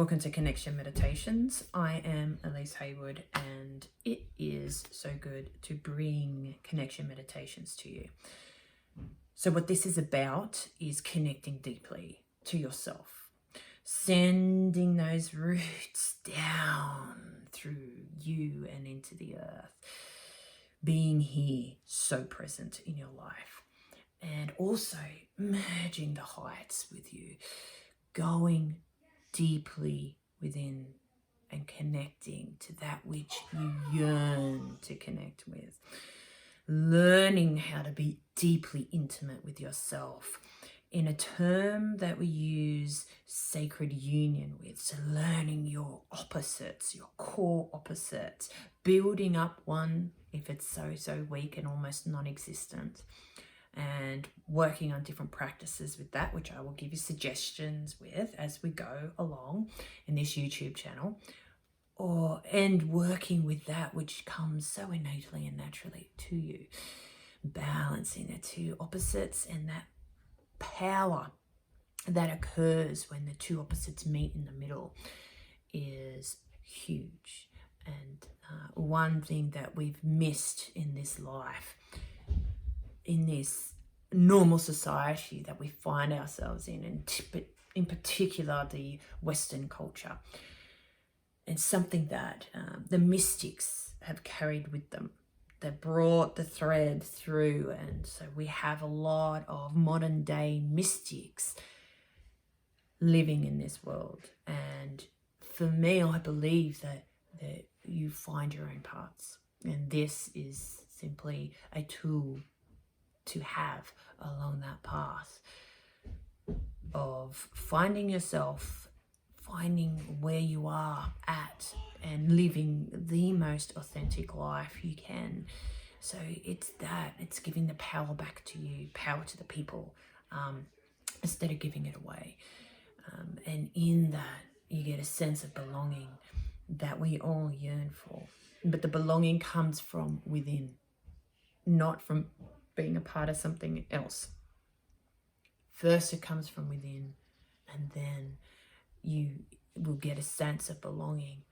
Welcome to Connection Meditations. I am Elise Haywood, and it is so good to bring connection meditations to you. So what this is about is connecting deeply to yourself, sending those roots down through you and into the earth, being here, so present in your life, and also merging the heights with you, going deeply within and connecting to that which you yearn to connect with, learning how to be deeply intimate with yourself in a term that we use, sacred union with. So learning your opposites, your core opposites, building up one if it's so weak and almost non-existent, and working on different practices with that, which I will give you suggestions with as we go along in this YouTube channel, and working with that which comes so innately and naturally to you, balancing the two opposites and that power that occurs when the two opposites meet in the middle is huge. And one thing that we've missed in this life, in this normal society that we find ourselves in, and in particular the Western culture, and something that the mystics have carried with them. They brought the thread through, and so we have a lot of modern day mystics living in this world. And for me, I believe that you find your own parts, and this is simply a tool to have along that path of finding yourself, finding where you are at, and living the most authentic life you can. So it's giving the power back to you, power to the people, instead of giving it away. And in that, you get a sense of belonging that we all yearn for. But the belonging comes from within, not from being a part of something else. First, it comes from within, and then you will get a sense of belonging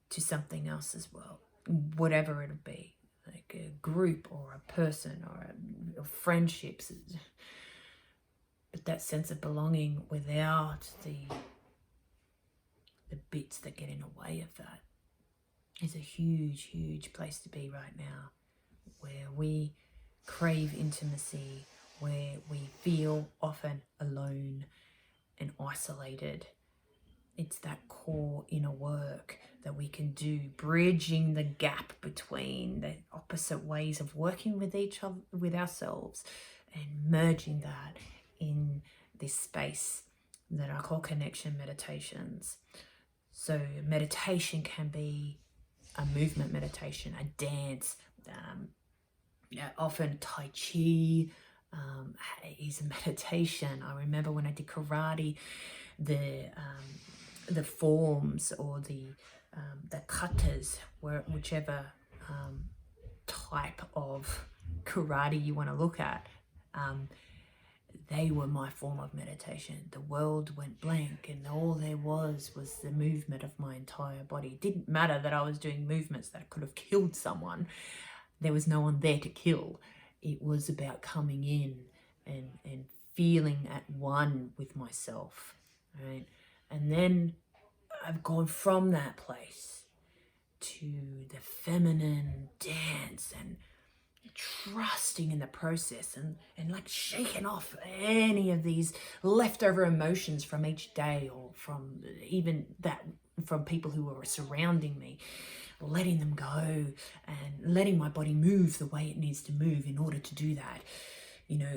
to something else as well, whatever it'll be, like a group or a person or friendships. But that sense of belonging without the bits that get in the way of that is a huge place to be right now, where we crave intimacy, where we feel often alone and isolated. It's that core inner work that we can do, bridging the gap between the opposite ways of working with each other, with ourselves, and merging that in this space that I call connection meditations. So meditation can be a movement meditation, a dance, often Tai Chi is a meditation. I remember when I did karate, the forms or the katas, whichever type of karate you want to look at, they were my form of meditation. The world went blank, and all there was the movement of my entire body. It didn't matter that I was doing movements that could have killed someone. There was no one there to kill. It was about coming in and feeling at one with myself, right? And then I've gone from that place to the feminine dance and trusting in the process, and like shaking off any of these leftover emotions from each day, or from even that from people who were surrounding me, letting them go and letting my body move the way it needs to move in order to do that.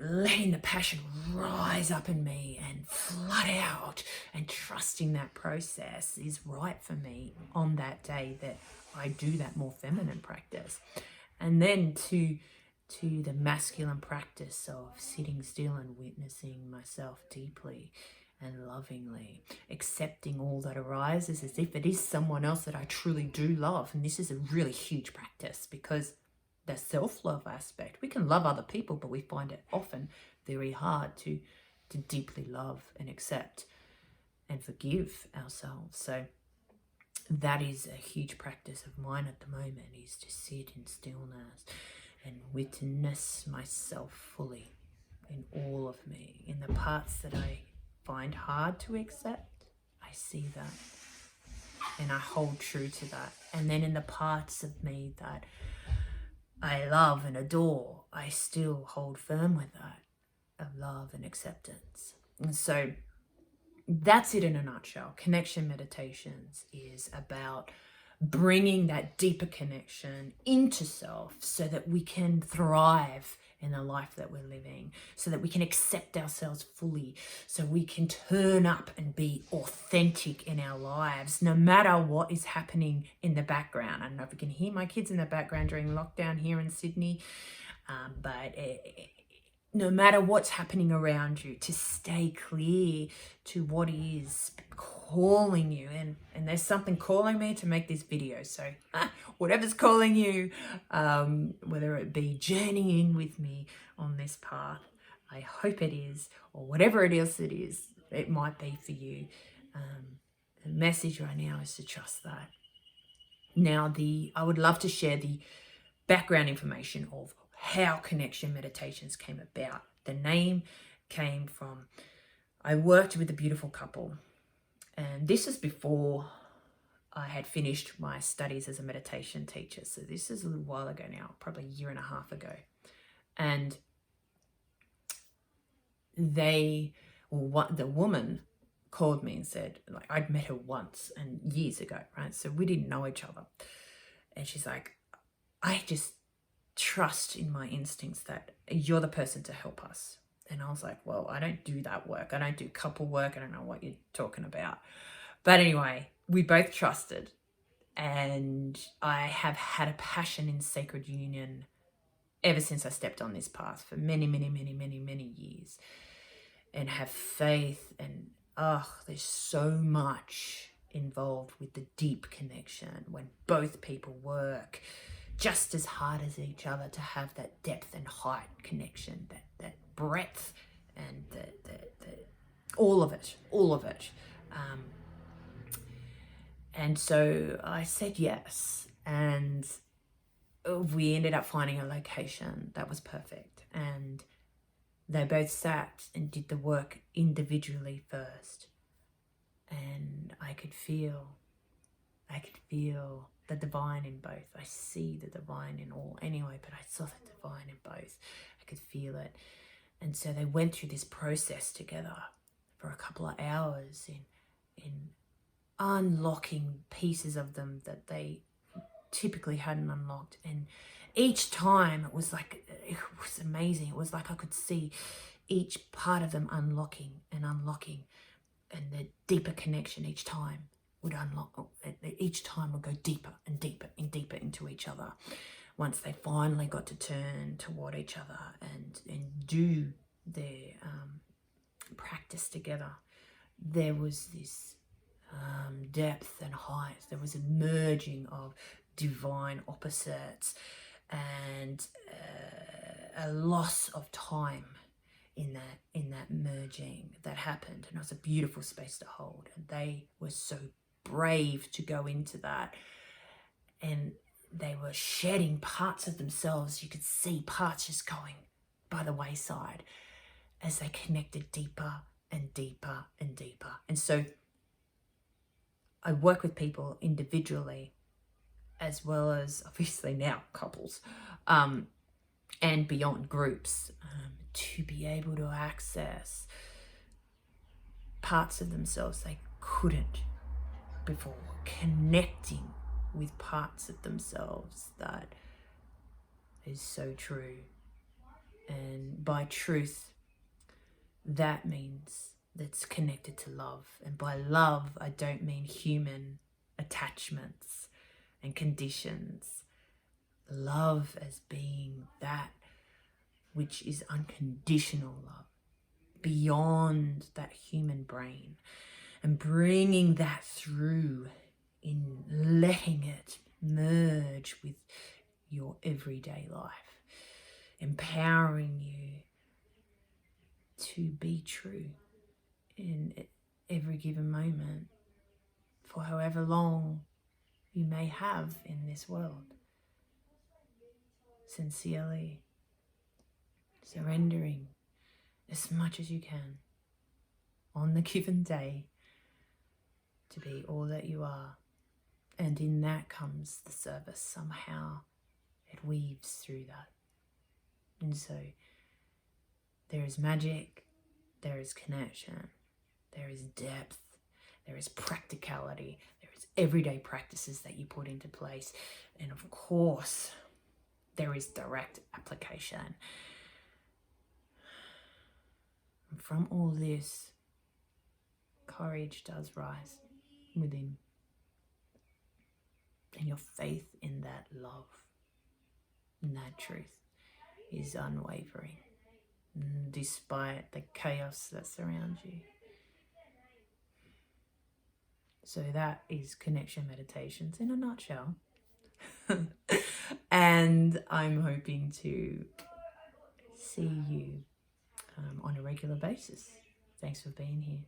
Letting the passion rise up in me and flood out, and trusting that process is right for me on that day that I do that more feminine practice. And then to the masculine practice of sitting still and witnessing myself deeply and lovingly, accepting all that arises as if it is someone else that I truly do love. And this is a really huge practice, because the self-love aspect, we can love other people, but we find it often very hard to deeply love and accept and forgive ourselves. So that is a huge practice of mine at the moment, is to sit in stillness and witness myself fully in all of me. In the parts that I find hard to accept, I see that and I hold true to that. And then in the parts of me that I love and adore, I still hold firm with that of love and acceptance. And so that's it in a nutshell. Connection meditations is about bringing that deeper connection into self so that we can thrive in the life that we're living, so that we can accept ourselves fully, so we can turn up and be authentic in our lives, no matter what is happening in the background. I don't know if you can hear my kids in the background during lockdown here in Sydney, but no matter what's happening around you, to stay clear to what is calling you. And there's something calling me to make this video. So whatever's calling you, whether it be journeying with me on this path, I hope it is, or whatever it is it might be for you. The message right now is to trust that. Now, I would love to share the background information of how connection meditations came about. The name came from, I worked with a beautiful couple, and this is before I had finished my studies as a meditation teacher. So this is a little while ago now, probably a year and a half ago. And the woman called me and said, like, I'd met her once and years ago, right? So we didn't know each other. And she's like, I just trust in my instincts that you're the person to help us. And I was like, well, I don't do that work. I don't do couple work. I don't know what you're talking about. But anyway, we both trusted. And I have had a passion in sacred union ever since I stepped on this path for many, many, many, many, many years. And have faith. And there's so much involved with the deep connection when both people work just as hard as each other to have that depth and height connection, that breadth and the all of it. And so I said yes, and we ended up finding a location that was perfect, and they both sat and did the work individually first, and I could feel the divine in both. I see the divine in all anyway, but I saw the divine in both. I could feel it. And so they went through this process together for a couple of hours in unlocking pieces of them that they typically hadn't unlocked. And each time it was amazing. It was like I could see each part of them unlocking, and the deeper connection each time would unlock. Each time would go deeper and deeper and deeper into each other. Once they finally got to turn toward each other and do their practice together, there was this depth and height. There was a merging of divine opposites and a loss of time in that merging that happened. And it was a beautiful space to hold. And they were so brave to go into that, and they were shedding parts of themselves. You could see parts just going by the wayside as they connected deeper and deeper and deeper. And so I work with people individually as well as obviously now couples and beyond groups to be able to access parts of themselves they couldn't before, connecting with parts of themselves that is so true. And by truth, that means that's connected to love. And by love, I don't mean human attachments and conditions. Love as being that which is unconditional love, beyond that human brain, and bringing that through in letting it merge with your everyday life, empowering you to be true. And every given moment for however long you may have in this world. Sincerely surrendering as much as you can on the given day to be all that you are. And in that comes the service. Somehow it weaves through that. And so there is magic, there is connection, there is depth, there is practicality, there is everyday practices that you put into place. And of course, there is direct application. And from all this, courage does rise within. And your faith in that love, in that truth, is unwavering, despite the chaos that surrounds you. So that is Connection Meditations in a nutshell. And I'm hoping to see you on a regular basis. Thanks for being here.